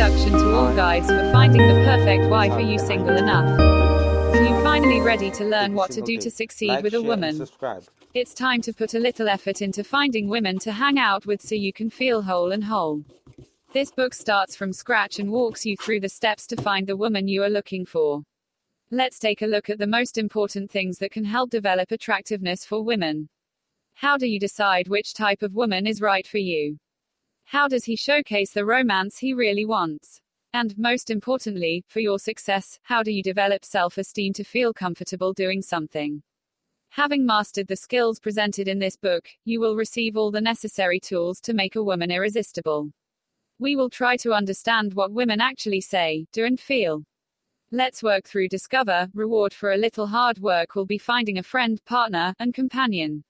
introduction to all guides for finding the perfect wife. Are you single enough? Are you finally ready to learn what to do to succeed with a woman? It's time to put a little effort into finding women to hang out with so you can feel whole and whole. This book starts from scratch and walks you through the steps to find the woman you are looking for. Let's take a look at the most important things that can help develop attractiveness for women. How do you decide which type of woman is right for you? How does he showcase the romance he really wants? And, most importantly, for your success, how do you develop self-esteem to feel comfortable doing something? Having mastered the skills presented in this book, you will receive all the necessary tools to make a woman irresistible. We will try to understand what women actually say, do and feel. Let's work through discover. Reward for a little hard work will be finding a friend, partner, and companion.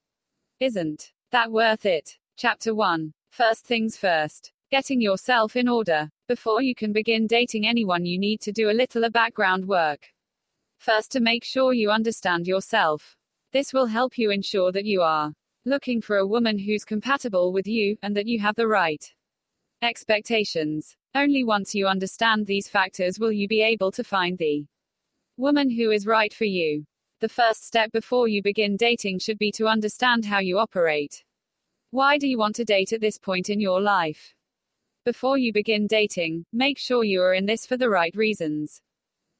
Isn't that worth it? Chapter 1. First things first. Getting yourself in order. Before you can begin dating anyone, you need to do a little background work. First, to make sure you understand yourself. This will help you ensure that you are looking for a woman who's compatible with you, and that you have the right expectations. Only once you understand these factors will you be able to find the woman who is right for you. The first step before you begin dating should be to understand how you operate. Why do you want to date at this point in your life? Before you begin dating, make sure you are in this for the right reasons.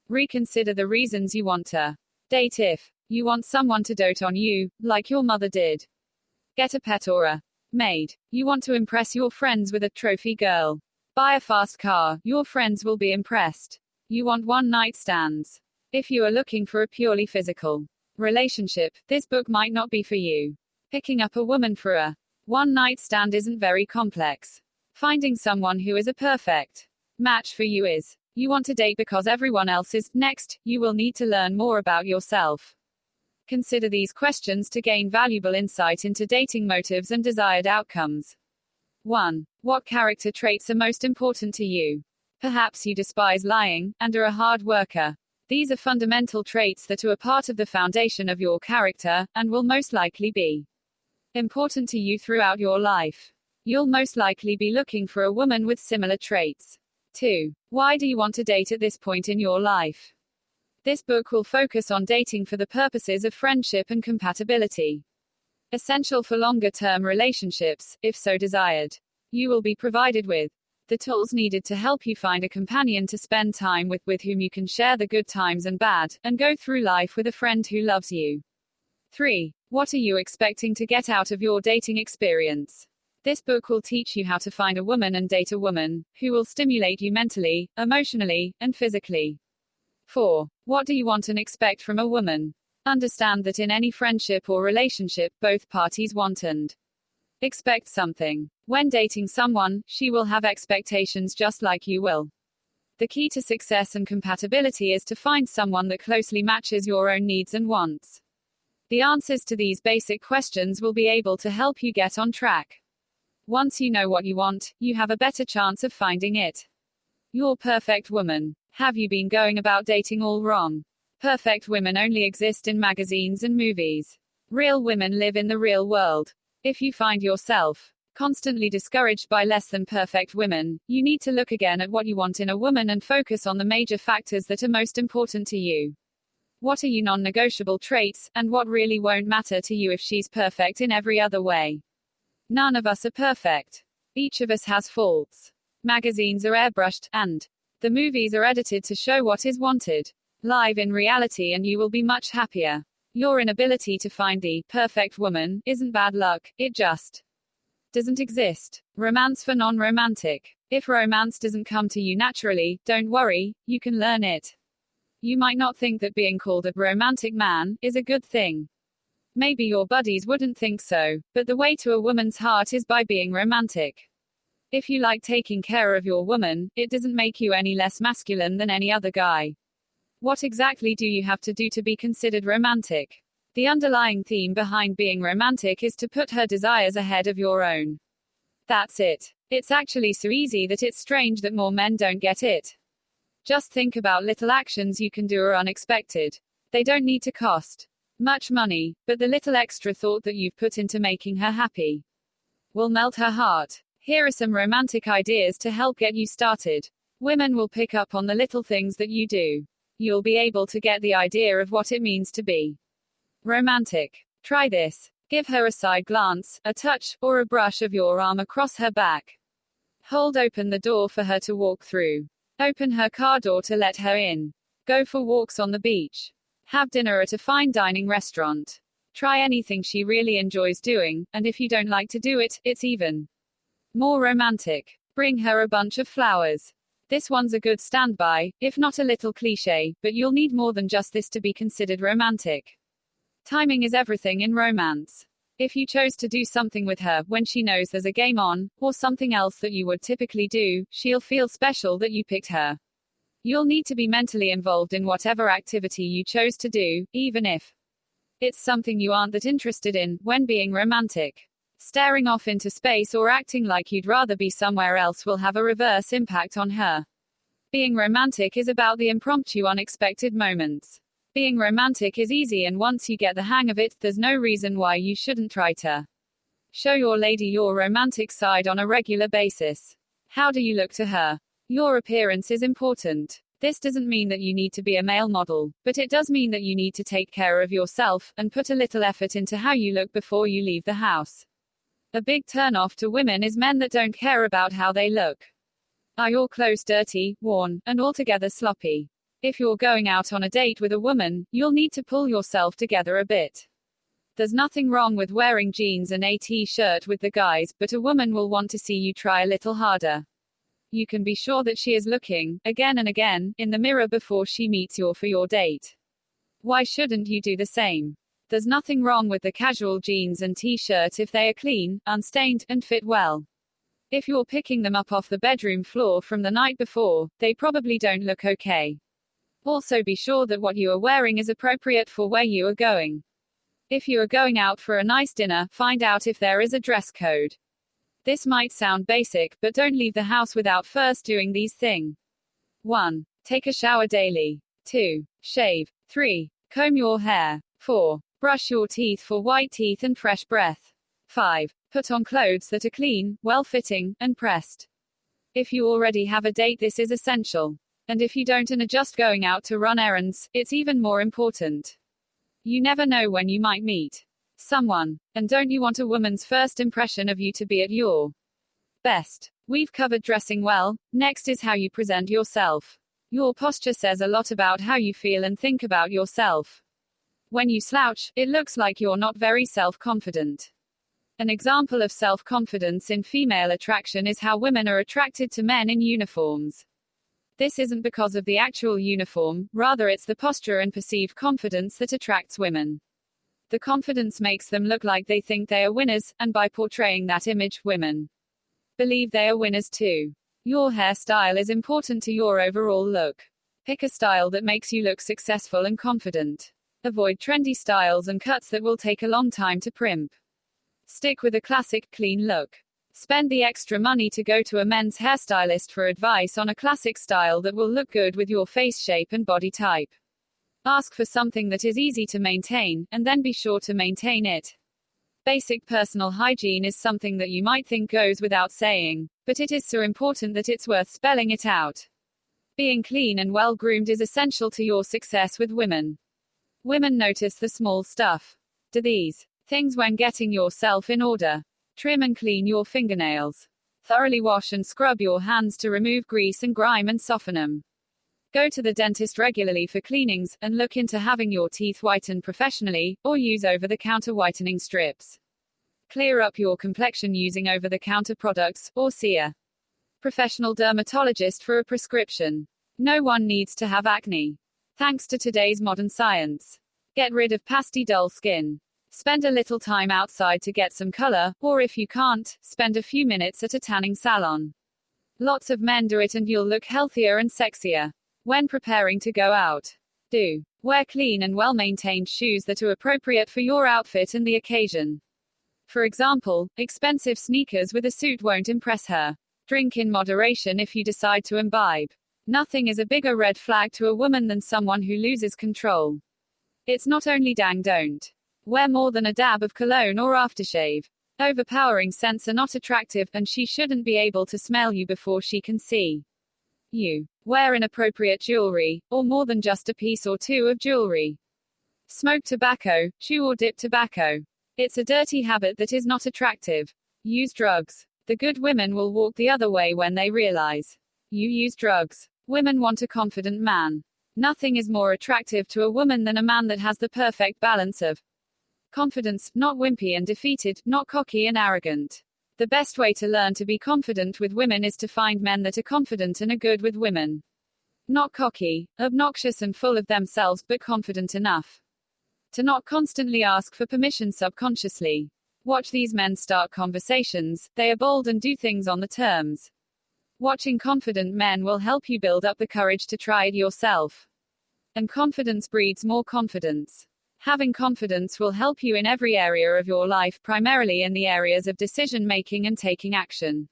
Reconsider the reasons you want to date. If you want someone to dote on you, like your mother did. Get a pet or a maid. You want to impress your friends with a trophy girl. Buy a fast car. Your friends will be impressed. You want one-night stands. If you are looking for a purely physical relationship, this book might not be for you. Picking up a woman for a one-night stand isn't very complex. Finding someone who is a perfect match for you is. You want to date because everyone else is. Next, you will need to learn more about yourself. Consider these questions to gain valuable insight into dating motives and desired outcomes. 1. What character traits are most important to you? Perhaps you despise lying, and are a hard worker. These are fundamental traits that are a part of the foundation of your character, and will most likely be important to you throughout your life. You'll most likely be looking for a woman with similar traits. 2. Why do you want to date at this point in your life? This book will focus on dating for the purposes of friendship and compatibility. Essential for longer-term relationships, if so desired. You will be provided with the tools needed to help you find a companion to spend time with whom you can share the good times and bad, and go through life with a friend who loves you. 3. What are you expecting to get out of your dating experience? This book will teach you how to find a woman and date a woman who will stimulate you mentally, emotionally, and physically. 4. What do you want and expect from a woman? Understand that in any friendship or relationship, both parties want and expect something. When dating someone, she will have expectations just like you will. The key to success and compatibility is to find someone that closely matches your own needs and wants. The answers to these basic questions will be able to help you get on track. Once you know what you want, you have a better chance of finding it. Your perfect woman. Have you been going about dating all wrong? Perfect women only exist in magazines and movies. Real women live in the real world. If you find yourself constantly discouraged by less than perfect women, you need to look again at what you want in a woman and focus on the major factors that are most important to you. What are your non-negotiable traits, and what really won't matter to you if she's perfect in every other way? None of us are perfect. Each of us has faults. Magazines are airbrushed, and the movies are edited to show what is wanted. Live in reality and you will be much happier. Your inability to find the perfect woman isn't bad luck, it just doesn't exist. Romance for non-romantic. If romance doesn't come to you naturally, don't worry, you can learn it. You might not think that being called a romantic man is a good thing. Maybe your buddies wouldn't think so, but the way to a woman's heart is by being romantic. If you like taking care of your woman, it doesn't make you any less masculine than any other guy. What exactly do you have to do to be considered romantic? The underlying theme behind being romantic is to put her desires ahead of your own. That's it. It's actually so easy that it's strange that more men don't get it. Just think about little actions you can do are unexpected. They don't need to cost much money, but the little extra thought that you've put into making her happy will melt her heart. Here are some romantic ideas to help get you started. Women will pick up on the little things that you do. You'll be able to get the idea of what it means to be romantic. Try this. Give her a side glance, a touch, or a brush of your arm across her back. Hold open the door for her to walk through. Open her car door to let her in. Go for walks on the beach. Have dinner at a fine dining restaurant. Try anything she really enjoys doing, and if you don't like to do it, it's even more romantic. Bring her a bunch of flowers. This one's a good standby, if not a little cliche, but you'll need more than just this to be considered romantic. Timing is everything in romance. If you chose to do something with her when she knows there's a game on, or something else that you would typically do, she'll feel special that you picked her. You'll need to be mentally involved in whatever activity you chose to do, even if it's something you aren't that interested in, when being romantic. Staring off into space or acting like you'd rather be somewhere else will have a reverse impact on her. Being romantic is about the impromptu, unexpected moments. Being romantic is easy, and once you get the hang of it, there's no reason why you shouldn't try to show your lady your romantic side on a regular basis. How do you look to her? Your appearance is important. This doesn't mean that you need to be a male model, but it does mean that you need to take care of yourself, and put a little effort into how you look before you leave the house. A big turn-off to women is men that don't care about how they look. Are your clothes dirty, worn, and altogether sloppy? If you're going out on a date with a woman, you'll need to pull yourself together a bit. There's nothing wrong with wearing jeans and a t-shirt with the guys, but a woman will want to see you try a little harder. You can be sure that she is looking, again and again, in the mirror before she meets you for your date. Why shouldn't you do the same? There's nothing wrong with the casual jeans and t-shirt if they are clean, unstained, and fit well. If you're picking them up off the bedroom floor from the night before, they probably don't look okay. Also be sure that what you are wearing is appropriate for where you are going. If you are going out for a nice dinner, find out if there is a dress code. This might sound basic, but don't leave the house without first doing these things. 1. Take a shower daily. 2. Shave. 3. Comb your hair. 4. Brush your teeth for white teeth and fresh breath. 5. Put on clothes that are clean, well-fitting, and pressed. If you already have a date, this is essential. And if you don't and are just going out to run errands, it's even more important. You never know when you might meet someone. And don't you want a woman's first impression of you to be at your best? We've covered dressing well. Next is how you present yourself. Your posture says a lot about how you feel and think about yourself. When you slouch, it looks like you're not very self-confident. An example of self-confidence in female attraction is how women are attracted to men in uniforms. This isn't because of the actual uniform, rather it's the posture and perceived confidence that attracts women. The confidence makes them look like they think they are winners, and by portraying that image, women believe they are winners too. Your hairstyle is important to your overall look. Pick a style that makes you look successful and confident. Avoid trendy styles and cuts that will take a long time to primp. Stick with a classic, clean look. Spend the extra money to go to a men's hairstylist for advice on a classic style that will look good with your face shape and body type. Ask for something that is easy to maintain, and then be sure to maintain it. Basic personal hygiene is something that you might think goes without saying, but it is so important that it's worth spelling it out. Being clean and well-groomed is essential to your success with women. Women notice the small stuff. Do these things when getting yourself in order. Trim and clean your fingernails. Thoroughly wash and scrub your hands to remove grease and grime and soften them. Go to the dentist regularly for cleanings, and look into having your teeth whitened professionally, or use over-the-counter whitening strips. Clear up your complexion using over-the-counter products, or see a professional dermatologist for a prescription. No one needs to have acne. Thanks to today's modern science. Get rid of pasty dull skin. Spend a little time outside to get some color, or if you can't, spend a few minutes at a tanning salon. Lots of men do it and you'll look healthier and sexier. When preparing to go out, do wear clean and well-maintained shoes that are appropriate for your outfit and the occasion. For example, expensive sneakers with a suit won't impress her. Drink in moderation if you decide to imbibe. Nothing is a bigger red flag to a woman than someone who loses control. It's not only dang don't wear more than a dab of cologne or aftershave. Overpowering scents are not attractive, and she shouldn't be able to smell you before she can see You wear inappropriate jewelry, or more than just a piece or two of jewelry. Smoke tobacco, chew or dip tobacco. It's a dirty habit that is not attractive. Use drugs. The good women will walk the other way when they realize you use drugs. Women want a confident man. Nothing is more attractive to a woman than a man that has the perfect balance of confidence, not wimpy and defeated, not cocky and arrogant. The best way to learn to be confident with women is to find men that are confident and are good with women. Not cocky, obnoxious and full of themselves, but confident enough to not constantly ask for permission subconsciously. Watch these men start conversations. They are bold and do things on the terms. Watching confident men will help you build up the courage to try it yourself. And confidence breeds more confidence. Having confidence will help you in every area of your life, primarily in the areas of decision making and taking action.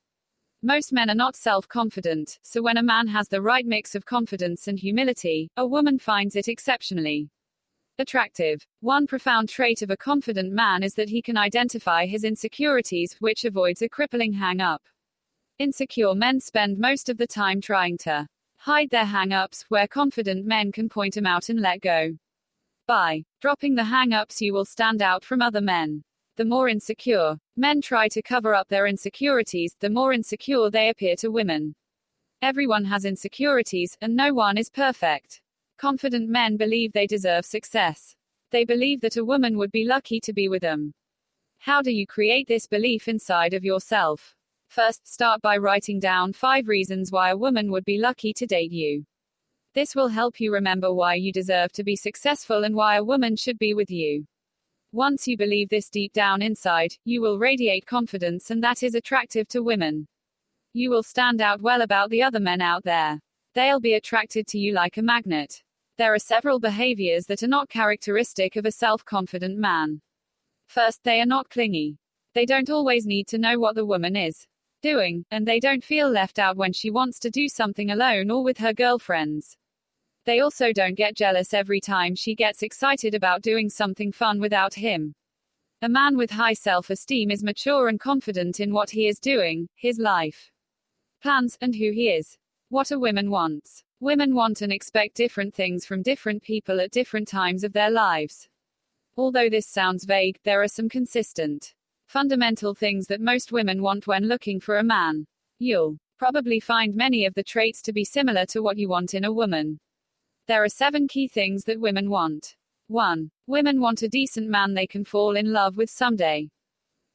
Most men are not self-confident, so when a man has the right mix of confidence and humility, a woman finds it exceptionally attractive. One profound trait of a confident man is that he can identify his insecurities, which avoids a crippling hang-up. Insecure men spend most of the time trying to hide their hang-ups, where confident men can point them out and let go. By dropping the hang-ups, you will stand out from other men. The more insecure men try to cover up their insecurities, the more insecure they appear to women. Everyone has insecurities, and no one is perfect. Confident men believe they deserve success. They believe that a woman would be lucky to be with them. How do you create this belief inside of yourself? First, start by writing down 5 reasons why a woman would be lucky to date you. This will help you remember why you deserve to be successful and why a woman should be with you. Once you believe this deep down inside, you will radiate confidence, and that is attractive to women. You will stand out well about the other men out there. They'll be attracted to you like a magnet. There are several behaviors that are not characteristic of a self-confident man. First, they are not clingy. They don't always need to know what the woman is doing, and they don't feel left out when she wants to do something alone or with her girlfriends. They also don't get jealous every time she gets excited about doing something fun without him. A man with high self-esteem is mature and confident in what he is doing, his life plans, and who he is. What a woman wants. Women want and expect different things from different people at different times of their lives. Although this sounds vague, there are some consistent, fundamental things that most women want when looking for a man. You'll probably find many of the traits to be similar to what you want in a woman. There are 7 key things that women want. 1. Women want a decent man they can fall in love with someday.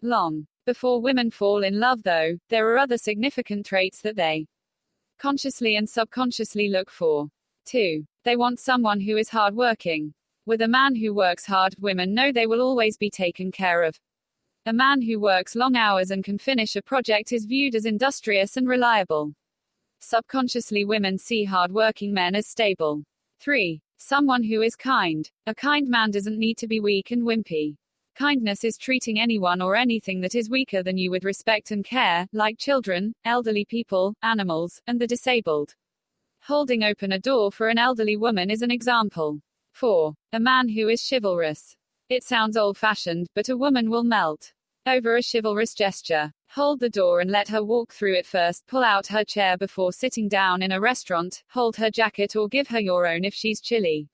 Long before women fall in love, though, there are other significant traits that they consciously and subconsciously look for. 2. They want someone who is hardworking. With a man who works hard, women know they will always be taken care of. A man who works long hours and can finish a project is viewed as industrious and reliable. Subconsciously, women see hardworking men as stable. 3. Someone who is kind. A kind man doesn't need to be weak and wimpy. Kindness is treating anyone or anything that is weaker than you with respect and care, like children, elderly people, animals, and the disabled. Holding open a door for an elderly woman is an example. 4. A man who is chivalrous. It sounds old-fashioned, but a woman will melt over a chivalrous gesture. Hold the door and let her walk through it first. Pull out her chair before sitting down in a restaurant. Hold her jacket or give her your own if she's chilly.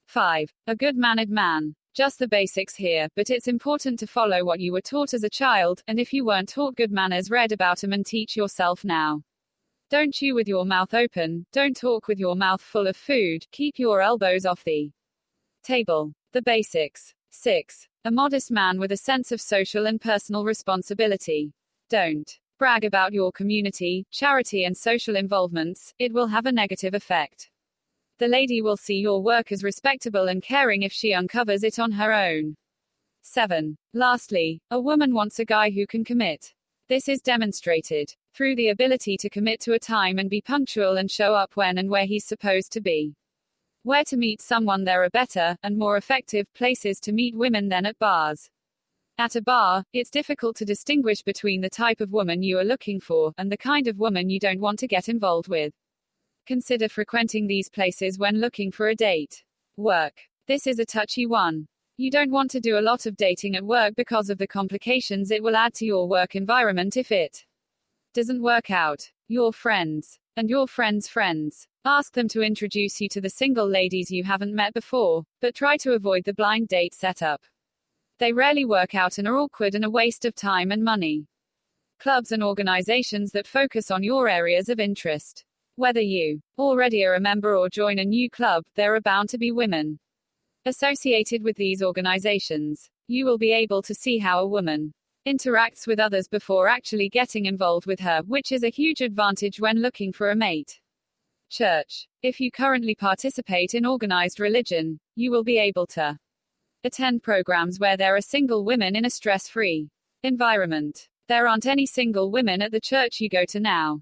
5. A good-mannered man. Just the basics here, but it's important to follow what you were taught as a child, and if you weren't taught good manners, read about them and teach yourself now. Don't chew with your mouth open, don't talk with your mouth full of food, keep your elbows off the table. The basics. 6. A modest man with a sense of social and personal responsibility. Don't brag about your community, charity and social involvements, it will have a negative effect. The lady will see your work as respectable and caring if she uncovers it on her own. 7. Lastly, a woman wants a guy who can commit. This is demonstrated through the ability to commit to a time and be punctual and show up when and where he's supposed to be. Where to meet someone? There are better, and more effective, places to meet women than at bars. At a bar, it's difficult to distinguish between the type of woman you are looking for, and the kind of woman you don't want to get involved with. Consider frequenting these places when looking for a date. Work. This is a touchy one. You don't want to do a lot of dating at work because of the complications it will add to your work environment if it doesn't work out. Your friends and your friends' friends. Ask them to introduce you to the single ladies you haven't met before, but try to avoid the blind date setup. They rarely work out and are awkward and a waste of time and money. Clubs and organizations that focus on your areas of interest. Whether you already are a member or join a new club, there are bound to be women associated with these organizations. You will be able to see how a woman interacts with others before actually getting involved with her, which is a huge advantage when looking for a mate. Church. If you currently participate in organized religion, you will be able to attend programs where there are single women in a stress-free environment. There aren't any single women at the church you go to now.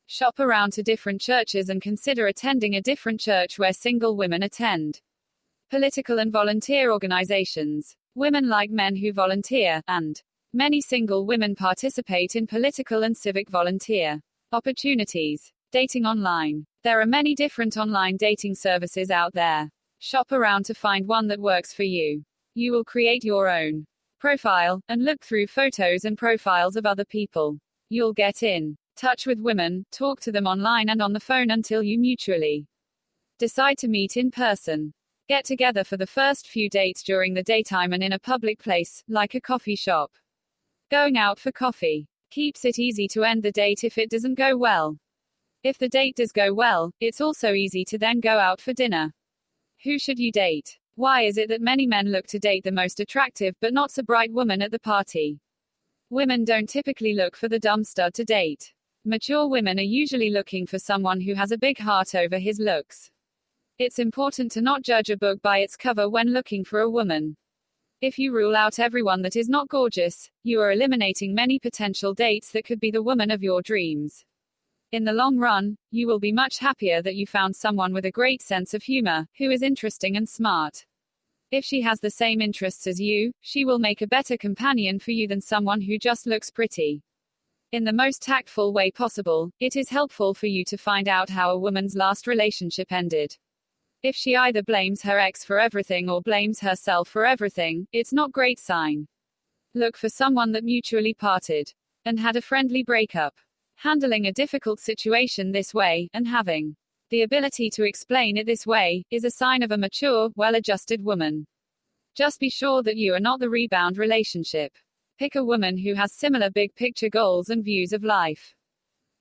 Shop around to different churches and consider attending a different church where single women attend. Political and volunteer organizations. Women like men who volunteer, and many single women participate in political and civic volunteer opportunities. Dating online. There are many different online dating services out there. Shop around to find one that works for you. You will create your own profile and look through photos and profiles of other people. You'll get in touch with women, talk to them online and on the phone until you mutually decide to meet in person. Get together for the first few dates during the daytime and in a public place, like a coffee shop. Going out for coffee keeps it easy to end the date if it doesn't go well. If the date does go well, it's also easy to then go out for dinner. Who should you date? Why is it that many men look to date the most attractive but not so bright woman at the party? Women don't typically look for the dumb stud to date. Mature women are usually looking for someone who has a big heart over his looks. It's important to not judge a book by its cover when looking for a woman. If you rule out everyone that is not gorgeous, you are eliminating many potential dates that could be the woman of your dreams. In the long run, you will be much happier that you found someone with a great sense of humor, who is interesting and smart. If she has the same interests as you, she will make a better companion for you than someone who just looks pretty. In the most tactful way possible, it is helpful for you to find out how a woman's last relationship ended. If she either blames her ex for everything or blames herself for everything, it's not a great sign. Look for someone that mutually parted and had a friendly breakup. Handling a difficult situation this way, and having the ability to explain it this way, is a sign of a mature, well-adjusted woman. Just be sure that you are not the rebound relationship. Pick a woman who has similar big-picture goals and views of life.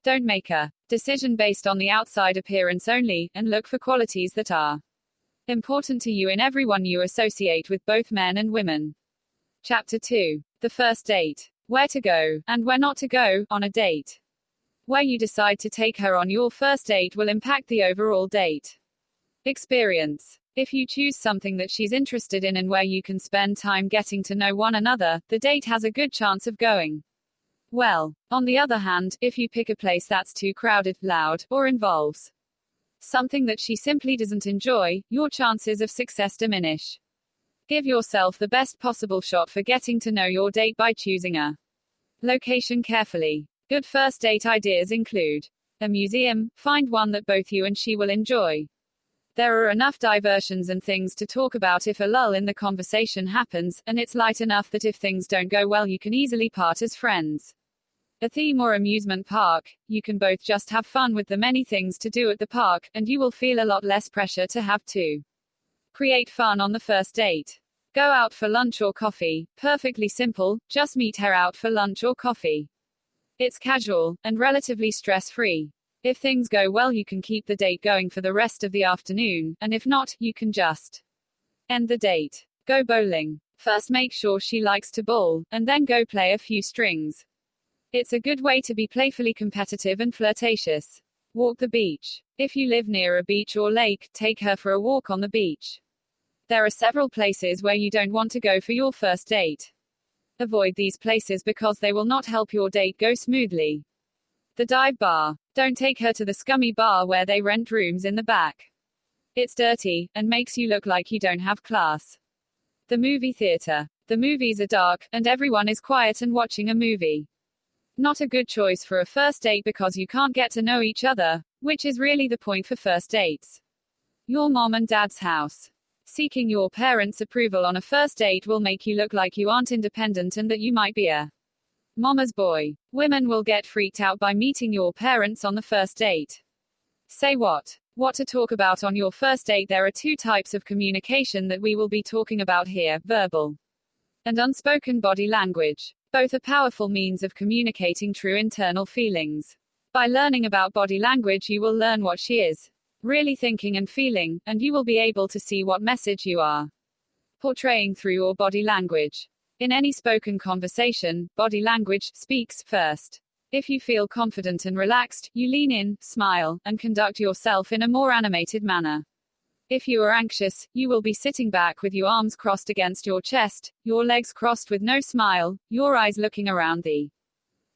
Don't make a decision based on the outside appearance only, and look for qualities that are important to you in everyone you associate with, both men and women. Chapter 2. The first date. Where to go, and where not to go, on a date. Where you decide to take her on your first date will impact the overall date experience. If you choose something that she's interested in and where you can spend time getting to know one another, the date has a good chance of going well. On the other hand, if you pick a place that's too crowded, loud, or involves something that she simply doesn't enjoy, your chances of success diminish. Give yourself the best possible shot for getting to know your date by choosing a location carefully. Good first date ideas include a museum. Find one that both you and she will enjoy. There are enough diversions and things to talk about if a lull in the conversation happens, and it's light enough that if things don't go well you can easily part as friends. A theme or amusement park. You can both just have fun with the many things to do at the park, and you will feel a lot less pressure to have to create fun on the first date. Go out for lunch or coffee. Perfectly simple, just meet her out for lunch or coffee. It's casual, and relatively stress-free. If things go well you can keep the date going for the rest of the afternoon, and if not, you can just end the date. Go bowling. First make sure she likes to bowl, and then go play a few strings. It's a good way to be playfully competitive and flirtatious. Walk the beach. If you live near a beach or lake, take her for a walk on the beach. There are several places where you don't want to go for your first date. Avoid these places because they will not help your date go smoothly. The dive bar. Don't take her to the scummy bar where they rent rooms in the back. It's dirty, and makes you look like you don't have class. The movie theater. The movies are dark, and everyone is quiet and watching a movie. Not a good choice for a first date because you can't get to know each other, which is really the point for first dates. Your mom and dad's house. Seeking your parents' approval on a first date will make you look like you aren't independent and that you might be a mama's boy. Women will get freaked out by meeting your parents on the first date. Say what? What to talk about on your first date? There are two types of communication that we will be talking about here: verbal and unspoken body language. Both are powerful means of communicating true internal feelings. By learning about body language, you will learn what she is really thinking and feeling, and you will be able to see what message you are portraying through your body language. In any spoken conversation, body language speaks first. If you feel confident and relaxed, you lean in, smile, and conduct yourself in a more animated manner. If you are anxious, you will be sitting back with your arms crossed against your chest, your legs crossed with no smile, your eyes looking around the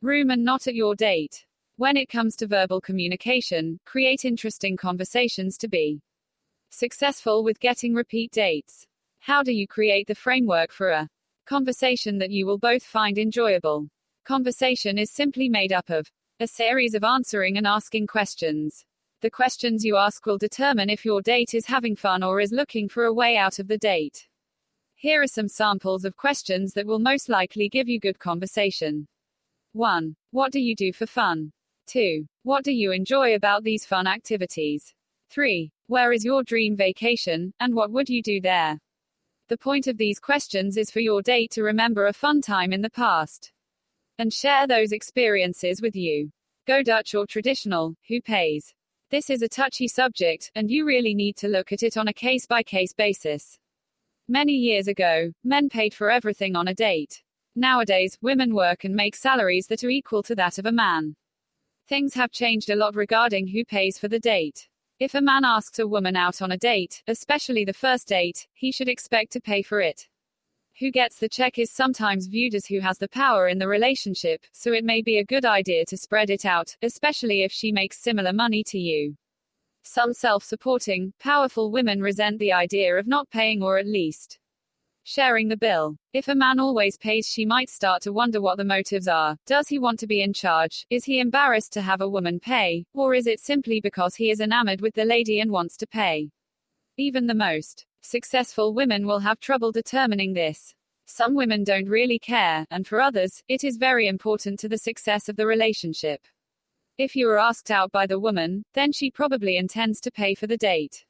room and not at your date. When it comes to verbal communication, create interesting conversations to be successful with getting repeat dates. How do you create the framework for a conversation that you will both find enjoyable? Conversation is simply made up of a series of answering and asking questions. The questions you ask will determine if your date is having fun or is looking for a way out of the date. Here are some samples of questions that will most likely give you good conversation. 1. What do you do for fun? 2. What do you enjoy about these fun activities? 3. Where is your dream vacation, and what would you do there? The point of these questions is for your date to remember a fun time in the past and share those experiences with you. Go Dutch or traditional, who pays? This is a touchy subject, and you really need to look at it on a case-by-case basis. Many years ago, men paid for everything on a date. Nowadays, women work and make salaries that are equal to that of a man. Things have changed a lot regarding who pays for the date. If a man asks a woman out on a date, especially the first date, he should expect to pay for it. Who gets the check is sometimes viewed as who has the power in the relationship, so it may be a good idea to spread it out, especially if she makes similar money to you. Some self-supporting, powerful women resent the idea of not paying or at least sharing the bill. If a man always pays, she might start to wonder what the motives are. Does he want to be in charge? Is he embarrassed to have a woman pay? Or is it simply because he is enamored with the lady and wants to pay? Even the most successful women will have trouble determining this. Some women don't really care, and for others, it is very important to the success of the relationship. If you are asked out by the woman, then she probably intends to pay for the date.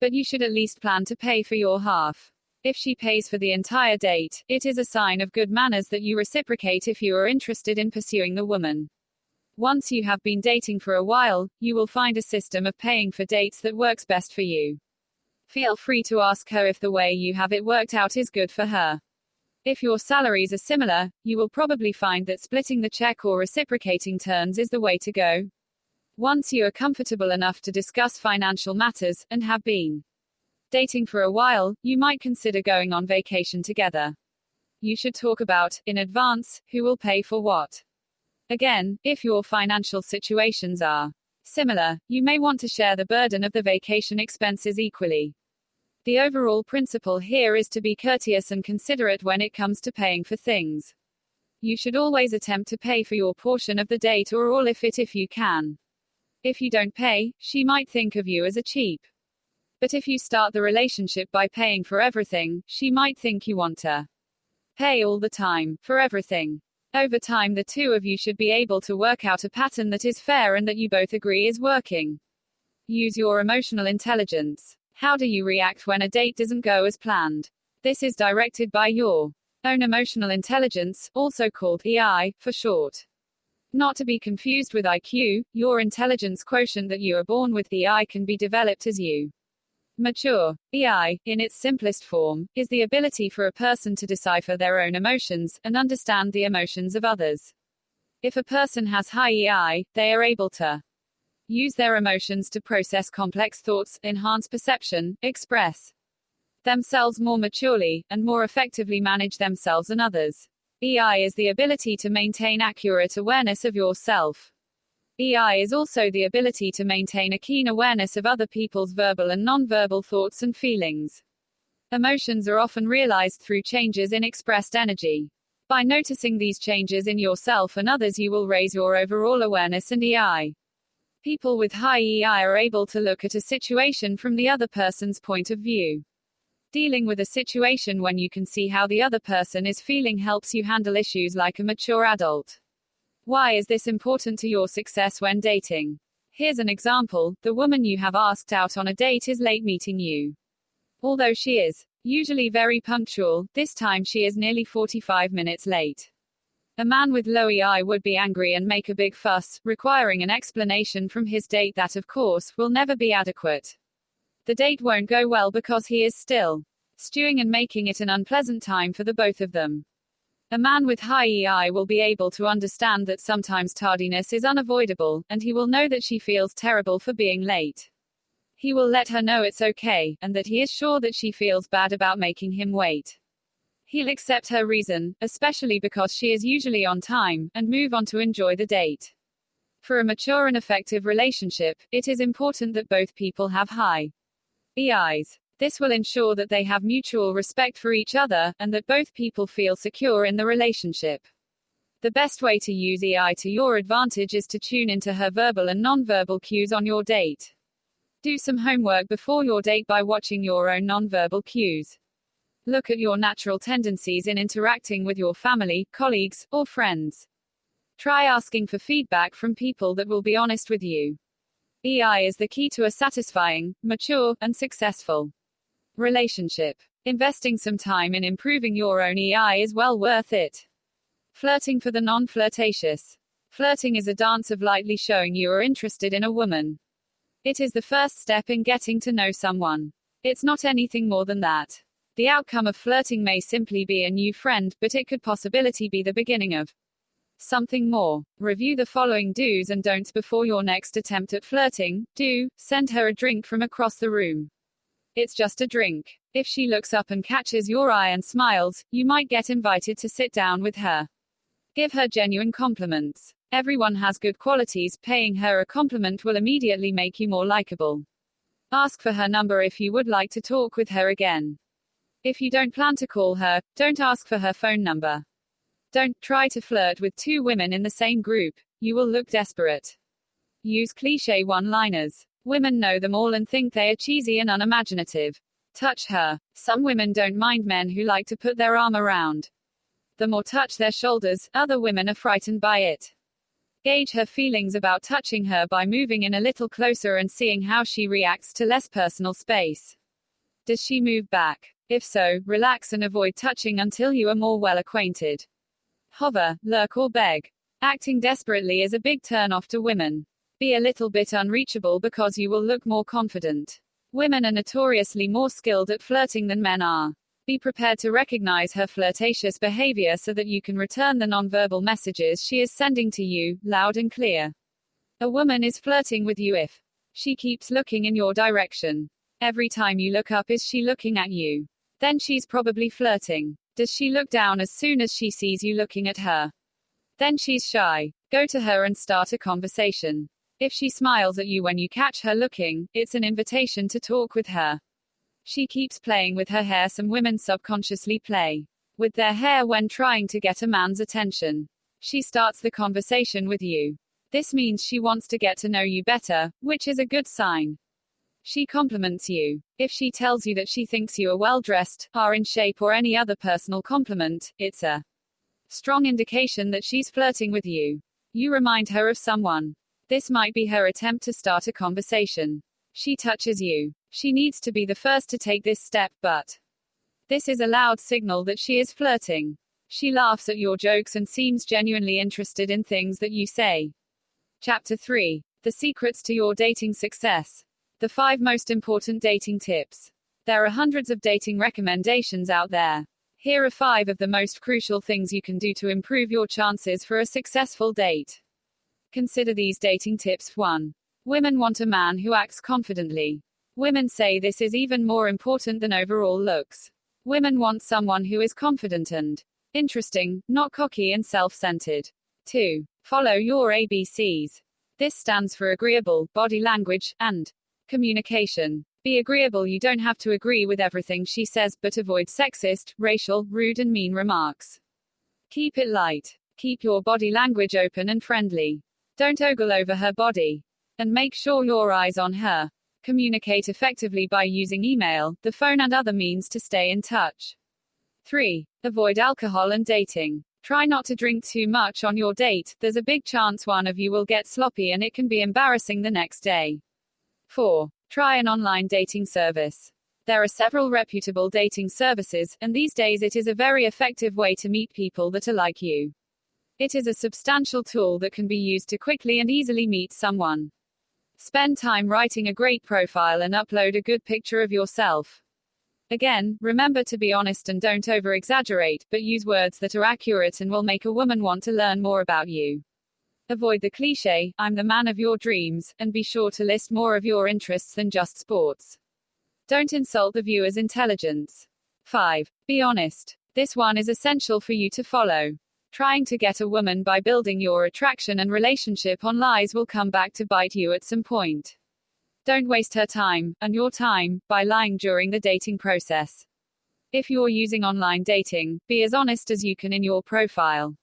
But you should at least plan to pay for your half. If she pays for the entire date, it is a sign of good manners that you reciprocate if you are interested in pursuing the woman. Once you have been dating for a while, you will find a system of paying for dates that works best for you. Feel free to ask her if the way you have it worked out is good for her. If your salaries are similar, you will probably find that splitting the check or reciprocating turns is the way to go. Once you are comfortable enough to discuss financial matters, and have been dating for a while, you might consider going on vacation together. You should talk about, in advance, who will pay for what. Again, if your financial situations are similar, you may want to share the burden of the vacation expenses equally. The overall principle here is to be courteous and considerate when it comes to paying for things. You should always attempt to pay for your portion of the date or all if you can. If you don't pay, she might think of you as a cheap. But if you start the relationship by paying for everything, she might think you want to pay all the time, for everything. Over time, the two of you should be able to work out a pattern that is fair and that you both agree is working. Use your emotional intelligence. How do you react when a date doesn't go as planned? This is directed by your own emotional intelligence, also called EI, for short. Not to be confused with IQ, your intelligence quotient that you are born with. EI can be developed as you mature. EI, in its simplest form, is the ability for a person to decipher their own emotions, and understand the emotions of others. If a person has high EI, they are able to use their emotions to process complex thoughts, enhance perception, express themselves more maturely, and more effectively manage themselves and others. EI is the ability to maintain accurate awareness of yourself. EI is also the ability to maintain a keen awareness of other people's verbal and non-verbal thoughts and feelings. Emotions are often realized through changes in expressed energy. By noticing these changes in yourself and others, you will raise your overall awareness and EI. People with high EI are able to look at a situation from the other person's point of view. Dealing with a situation when you can see how the other person is feeling helps you handle issues like a mature adult. Why is this important to your success when dating? Here's an example. The woman you have asked out on a date is late meeting you. Although she is usually very punctual, this time she is nearly 45 minutes late. A man with low EI would be angry and make a big fuss, requiring an explanation from his date that, of course, will never be adequate. The date won't go well because he is still stewing and making it an unpleasant time for the both of them. A man with high EI will be able to understand that sometimes tardiness is unavoidable, and he will know that she feels terrible for being late. He will let her know it's okay, and that he is sure that she feels bad about making him wait. He'll accept her reason, especially because she is usually on time, and move on to enjoy the date. For a mature and effective relationship, it is important that both people have high EIs. This will ensure that they have mutual respect for each other, and that both people feel secure in the relationship. The best way to use EI to your advantage is to tune into her verbal and nonverbal cues on your date. Do some homework before your date by watching your own nonverbal cues. Look at your natural tendencies in interacting with your family, colleagues, or friends. Try asking for feedback from people that will be honest with you. EI is the key to a satisfying, mature, and successful relationship. Investing some time in improving your own EI is well worth it. Flirting for the non-flirtatious. Flirting is a dance of lightly showing you are interested in a woman. It is the first step in getting to know someone. It's not anything more than that. The outcome of flirting may simply be a new friend, but it could possibly be the beginning of something more. Review the following do's and don'ts before your next attempt at flirting. Do, send her a drink from across the room. It's just a drink. If she looks up and catches your eye and smiles, you might get invited to sit down with her. Give her genuine compliments. Everyone has good qualities. Paying her a compliment will immediately make you more likable. Ask for her number if you would like to talk with her again. If you don't plan to call her, don't ask for her phone number. Don't try to flirt with two women in the same group. You will look desperate. Use cliché one-liners. Women know them all and think they are cheesy and unimaginative. Touch her. Some women don't mind men who like to put their arm around them or touch their shoulders. Other women are frightened by it. Gauge her feelings about touching her by moving in a little closer and seeing how she reacts to less personal space. Does she move back? If so, relax and avoid touching until you are more well acquainted. Hover, lurk or beg. Acting desperately is a big turn-off to women. Be a little bit unreachable because you will look more confident. Women are notoriously more skilled at flirting than men are. Be prepared to recognize her flirtatious behavior so that you can return the nonverbal messages she is sending to you, loud and clear. A woman is flirting with you if she keeps looking in your direction. Every time you look up, is she looking at you? Then she's probably flirting. Does she look down as soon as she sees you looking at her? Then she's shy. Go to her and start a conversation. If she smiles at you when you catch her looking, it's an invitation to talk with her. She keeps playing with her hair. Some women subconsciously play with their hair when trying to get a man's attention. She starts the conversation with you. This means she wants to get to know you better, which is a good sign. She compliments you. If she tells you that she thinks you are well-dressed, are in shape or any other personal compliment, it's a strong indication that she's flirting with you. You remind her of someone. This might be her attempt to start a conversation. She touches you. She needs to be the first to take this step, but this is a loud signal that she is flirting. She laughs at your jokes and seems genuinely interested in things that you say. Chapter 3. The secrets to your dating success. The 5 most important dating tips. There are hundreds of dating recommendations out there. Here are 5 of the most crucial things you can do to improve your chances for a successful date. Consider these dating tips. 1. Women want a man who acts confidently. Women say this is even more important than overall looks. Women want someone who is confident and interesting, not cocky and self-centered. 2. Follow your ABCs. This stands for agreeable, body language, and communication. Be agreeable. You don't have to agree with everything she says, but avoid sexist, racial, rude and mean remarks. Keep it light. Keep your body language open and friendly. Don't ogle over her body. And make sure your eyes on her. Communicate effectively by using email, the phone and other means to stay in touch. 3. Avoid alcohol and dating. Try not to drink too much on your date, there's a big chance one of you will get sloppy and it can be embarrassing the next day. 4. Try an online dating service. There are several reputable dating services, and these days it is a very effective way to meet people that are like you. It is a substantial tool that can be used to quickly and easily meet someone. Spend time writing a great profile and upload a good picture of yourself. Again, remember to be honest and don't over-exaggerate, but use words that are accurate and will make a woman want to learn more about you. Avoid the cliché, "I'm the man of your dreams," and be sure to list more of your interests than just sports. Don't insult the viewer's intelligence. 5. Be honest. This one is essential for you to follow. Trying to get a woman by building your attraction and relationship on lies will come back to bite you at some point. Don't waste her time, and your time, by lying during the dating process. If you're using online dating, be as honest as you can in your profile.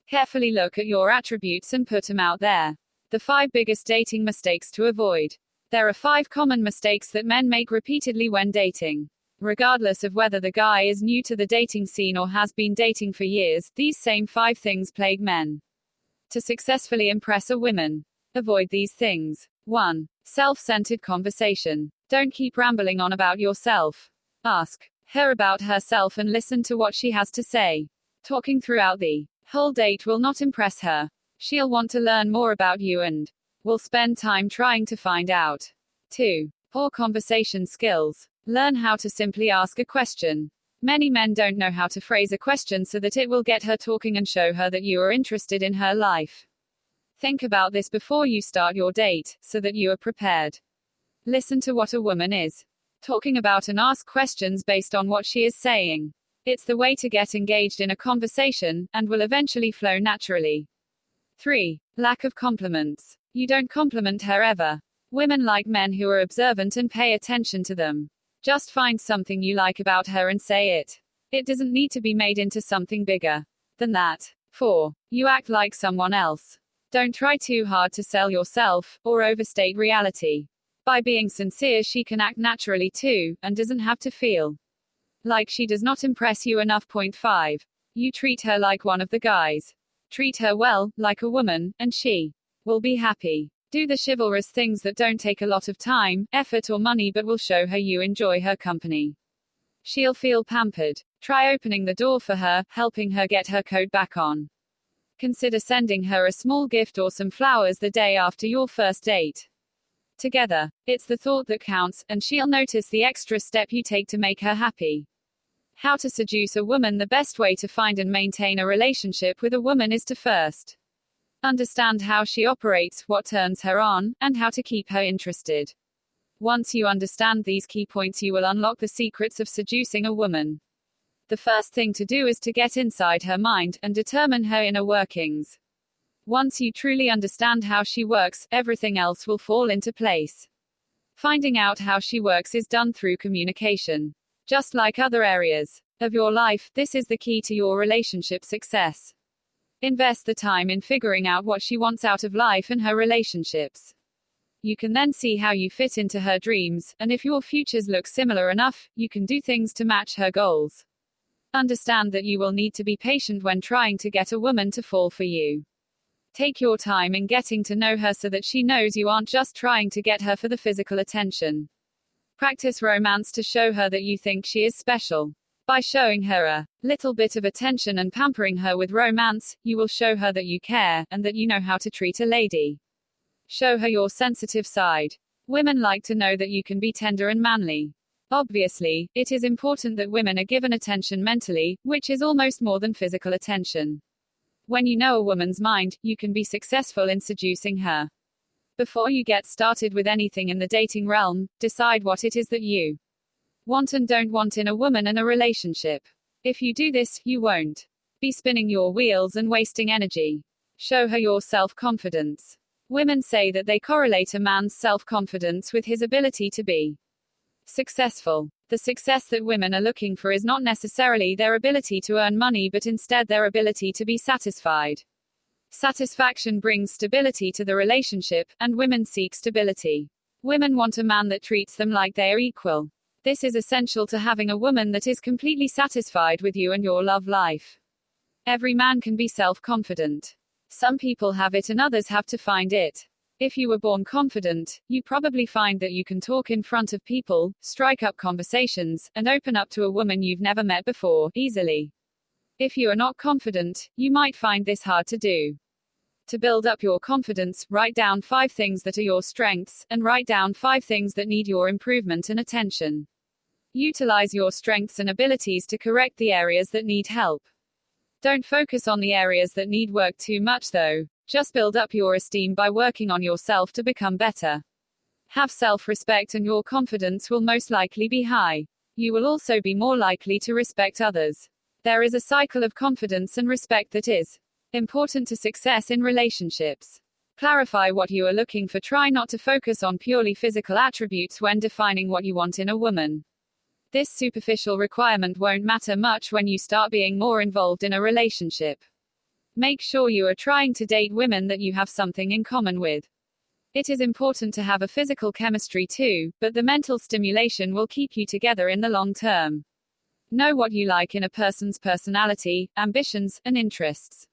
Carefully look at your attributes and put them out there. The 5 biggest dating mistakes to avoid. There are 5 common mistakes that men make repeatedly when dating. Regardless of whether the guy is new to the dating scene or has been dating for years, these same 5 things plague men. To successfully impress a woman, avoid these things. 1. Self-centered conversation. Don't keep rambling on about yourself. Ask her about herself and listen to what she has to say. Talking throughout the whole date will not impress her. She'll want to learn more about you and will spend time trying to find out. 2. Poor conversation skills. Learn how to simply ask a question. Many men don't know how to phrase a question so that it will get her talking and show her that you are interested in her life. Think about this before you start your date, so that you are prepared. Listen to what a woman is talking about and ask questions based on what she is saying. It's the way to get engaged in a conversation, and will eventually flow naturally. 3. Lack of compliments. You don't compliment her ever. Women like men who are observant and pay attention to them. Just find something you like about her and say it. It doesn't need to be made into something bigger than that. 4. You act like someone else. Don't try too hard to sell yourself, or overstate reality. By being sincere, she can act naturally too, and doesn't have to feel like she does not impress you enough. 5. You treat her like one of the guys. Treat her well, like a woman, and she will be happy. Do the chivalrous things that don't take a lot of time, effort, or money but will show her you enjoy her company. She'll feel pampered. Try opening the door for her, helping her get her coat back on. Consider sending her a small gift or some flowers the day after your first date. Together, it's the thought that counts, and she'll notice the extra step you take to make her happy. How to seduce a woman. The best way to find and maintain a relationship with a woman is to first understand how she operates, what turns her on, and how to keep her interested. Once you understand these key points, you will unlock the secrets of seducing a woman. The first thing to do is to get inside her mind, and determine her inner workings. Once you truly understand how she works, everything else will fall into place. Finding out how she works is done through communication. Just like other areas of your life, this is the key to your relationship success. Invest the time in figuring out what she wants out of life and her relationships. You can then see how you fit into her dreams, and if your futures look similar enough, you can do things to match her goals. Understand that you will need to be patient when trying to get a woman to fall for you. Take your time in getting to know her so that she knows you aren't just trying to get her for the physical attention. Practice romance to show her that you think she is special. By showing her a little bit of attention and pampering her with romance, you will show her that you care, and that you know how to treat a lady. Show her your sensitive side. Women like to know that you can be tender and manly. Obviously, it is important that women are given attention mentally, which is almost more than physical attention. When you know a woman's mind, you can be successful in seducing her. Before you get started with anything in the dating realm, decide what it is that you want and don't want in a woman and a relationship. If you do this, you won't be spinning your wheels and wasting energy. Show her your self-confidence. Women say that they correlate a man's self-confidence with his ability to be successful. The success that women are looking for is not necessarily their ability to earn money but instead their ability to be satisfied. Satisfaction brings stability to the relationship, and women seek stability. Women want a man that treats them like they are equal. This is essential to having a woman that is completely satisfied with you and your love life. Every man can be self-confident. Some people have it and others have to find it. If you were born confident, you probably find that you can talk in front of people, strike up conversations, and open up to a woman you've never met before, easily. If you are not confident, you might find this hard to do. To build up your confidence, write down 5 things that are your strengths, and write down 5 things that need your improvement and attention. Utilize your strengths and abilities to correct the areas that need help. Don't focus on the areas that need work too much though. Just build up your esteem by working on yourself to become better. Have self-respect and your confidence will most likely be high. You will also be more likely to respect others. There is a cycle of confidence and respect that is important to success in relationships. Clarify what you are looking for. Try not to focus on purely physical attributes when defining what you want in a woman. This superficial requirement won't matter much when you start being more involved in a relationship. Make sure you are trying to date women that you have something in common with. It is important to have a physical chemistry too, but the mental stimulation will keep you together in the long term. Know what you like in a person's personality, ambitions, and interests.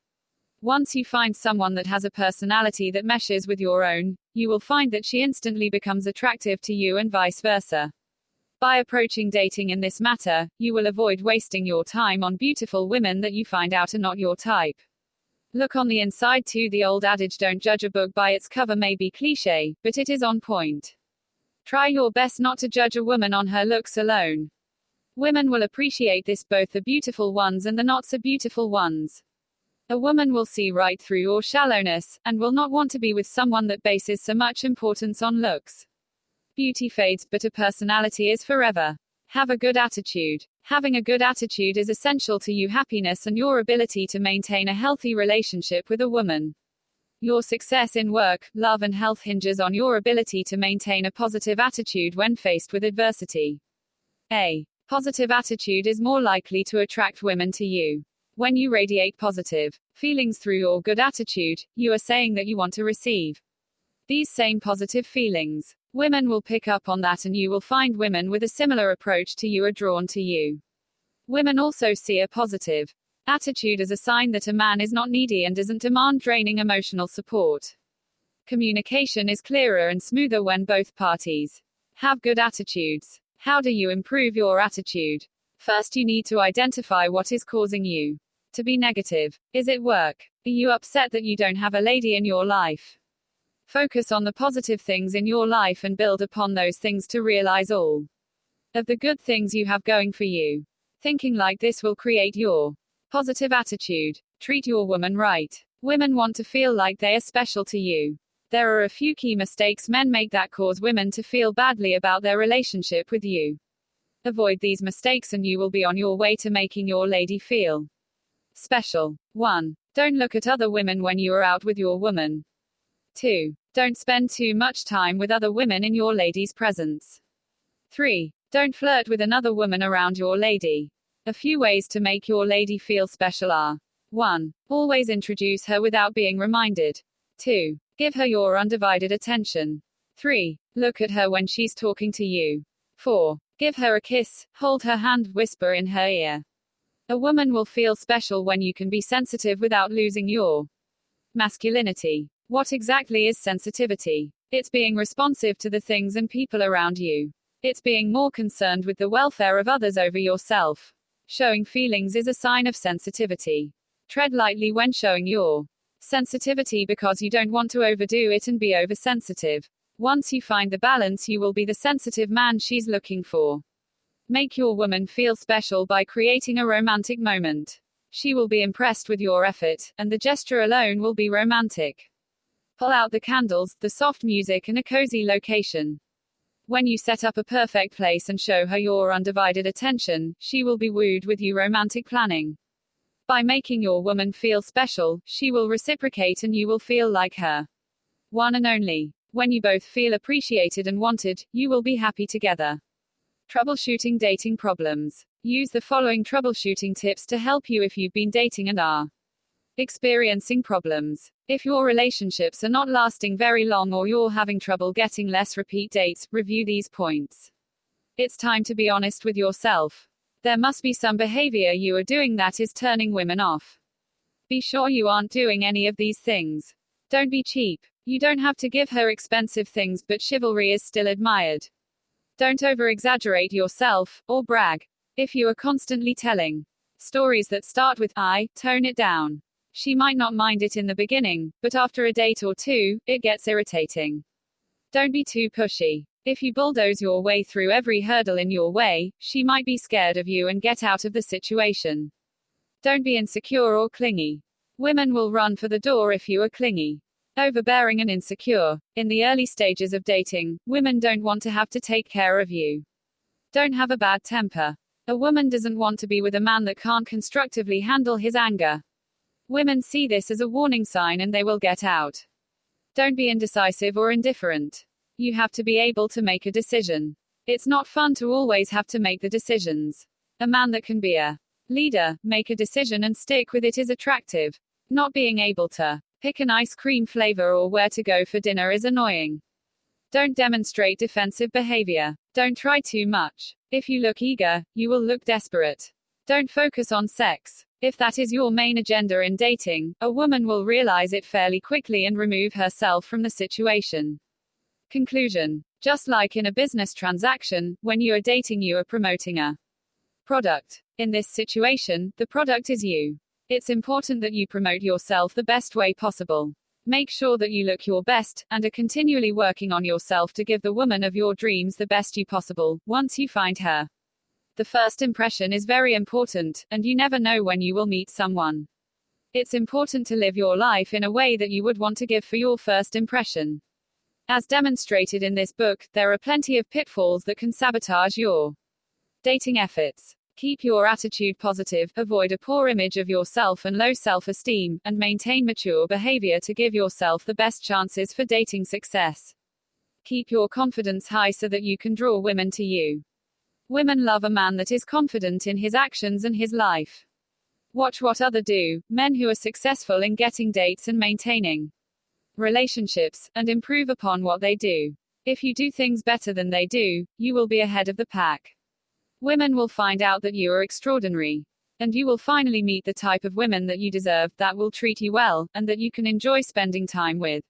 Once you find someone that has a personality that meshes with your own, you will find that she instantly becomes attractive to you and vice versa. By approaching dating in this matter, you will avoid wasting your time on beautiful women that you find out are not your type. Look on the inside too. The old adage "don't judge a book by its cover" may be cliché, but it is on point. Try your best not to judge a woman on her looks alone. Women will appreciate this, both the beautiful ones and the not so beautiful ones. A woman will see right through your shallowness, and will not want to be with someone that bases so much importance on looks. Beauty fades, but a personality is forever. Have a good attitude. Having a good attitude is essential to your happiness and your ability to maintain a healthy relationship with a woman. Your success in work, love and health hinges on your ability to maintain a positive attitude when faced with adversity. A positive attitude is more likely to attract women to you. When you radiate positive feelings through your good attitude, you are saying that you want to receive these same positive feelings. Women will pick up on that, and you will find women with a similar approach to you are drawn to you. Women also see a positive attitude as a sign that a man is not needy and doesn't demand draining emotional support. Communication is clearer and smoother when both parties have good attitudes. How do you improve your attitude? First, you need to identify what is causing you to be negative. Is it work? Are you upset that you don't have a lady in your life? Focus on the positive things in your life and build upon those things to realize all of the good things you have going for you. Thinking like this will create your positive attitude. Treat your woman right. Women want to feel like they are special to you. There are a few key mistakes men make that cause women to feel badly about their relationship with you. Avoid these mistakes and you will be on your way to making your lady feel special. 1. Don't look at other women when you are out with your woman. 2. Don't spend too much time with other women in your lady's presence. 3. Don't flirt with another woman around your lady. A few ways to make your lady feel special are: 1. Always introduce her without being reminded. 2. Give her your undivided attention. 3. Look at her when she's talking to you. 4. Give her a kiss, hold her hand, whisper in her ear. A woman will feel special when you can be sensitive without losing your masculinity. What exactly is sensitivity? It's being responsive to the things and people around you. It's being more concerned with the welfare of others over yourself. Showing feelings is a sign of sensitivity. Tread lightly when showing your sensitivity because you don't want to overdo it and be oversensitive. Once you find the balance, you will be the sensitive man she's looking for. Make your woman feel special by creating a romantic moment. She will be impressed with your effort, and the gesture alone will be romantic. Pull out the candles, the soft music, and a cozy location. When you set up a perfect place and show her your undivided attention, she will be wooed with your romantic planning. By making your woman feel special, she will reciprocate and you will feel like her one and only. When you both feel appreciated and wanted, you will be happy together. Troubleshooting dating problems. Use the following troubleshooting tips to help you if you've been dating and are experiencing problems. If your relationships are not lasting very long or you're having trouble getting less repeat dates, review these points. It's time to be honest with yourself. There must be some behavior you are doing that is turning women off. Be sure you aren't doing any of these things. Don't be cheap. You don't have to give her expensive things, but chivalry is still admired. Don't over-exaggerate yourself, or brag. If you are constantly telling stories that start with I, tone it down. She might not mind it in the beginning, but after a date or two, it gets irritating. Don't be too pushy. If you bulldoze your way through every hurdle in your way, she might be scared of you and get out of the situation. Don't be insecure or clingy. Women will run for the door if you are clingy, overbearing and insecure. In the early stages of dating, women don't want to have to take care of you. Don't have a bad temper. A woman doesn't want to be with a man that can't constructively handle his anger. Women see this as a warning sign and they will get out. Don't be indecisive or indifferent. You have to be able to make a decision. It's not fun to always have to make the decisions. A man that can be a leader, make a decision and stick with it is attractive. Not being able to pick an ice cream flavor or where to go for dinner is annoying. Don't demonstrate defensive behavior. Don't try too much. If you look eager, you will look desperate. Don't focus on sex. If that is your main agenda in dating, a woman will realize it fairly quickly and remove herself from the situation. Conclusion. Just like in a business transaction, when you are dating, you are promoting a product. In this situation, the product is you. It's important that you promote yourself the best way possible. Make sure that you look your best, and are continually working on yourself to give the woman of your dreams the best you possible, once you find her. The first impression is very important, and you never know when you will meet someone. It's important to live your life in a way that you would want to give for your first impression. As demonstrated in this book, there are plenty of pitfalls that can sabotage your dating efforts. Keep your attitude positive, avoid a poor image of yourself and low self-esteem, and maintain mature behavior to give yourself the best chances for dating success. Keep your confidence high so that you can draw women to you. Women love a man that is confident in his actions and his life. Watch what others do, men who are successful in getting dates and maintaining relationships, and improve upon what they do. If you do things better than they do, you will be ahead of the pack. Women will find out that you are extraordinary. And you will finally meet the type of women that you deserve, that will treat you well, and that you can enjoy spending time with.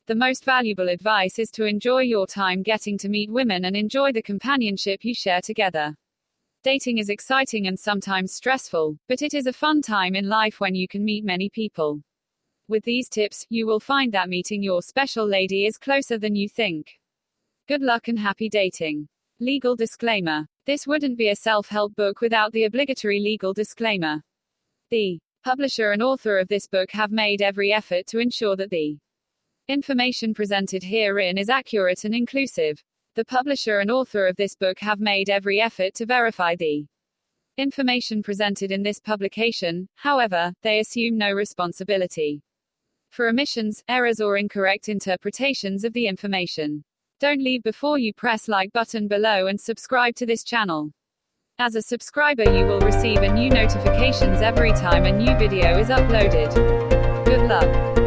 The most valuable advice is to enjoy your time getting to meet women and enjoy the companionship you share together. Dating is exciting and sometimes stressful, but it is a fun time in life when you can meet many people. With these tips, you will find that meeting your special lady is closer than you think. Good luck and happy dating. Legal disclaimer. This wouldn't be a self-help book without the obligatory legal disclaimer. The publisher and author of this book have made every effort to ensure that the information presented herein is accurate and inclusive. The publisher and author of this book have made every effort to verify the information presented in this publication, however, they assume no responsibility for omissions, errors or incorrect interpretations of the information. Don't leave before you press like button below and subscribe to this channel. As a subscriber you will receive a new notifications every time a new video is uploaded. Good luck.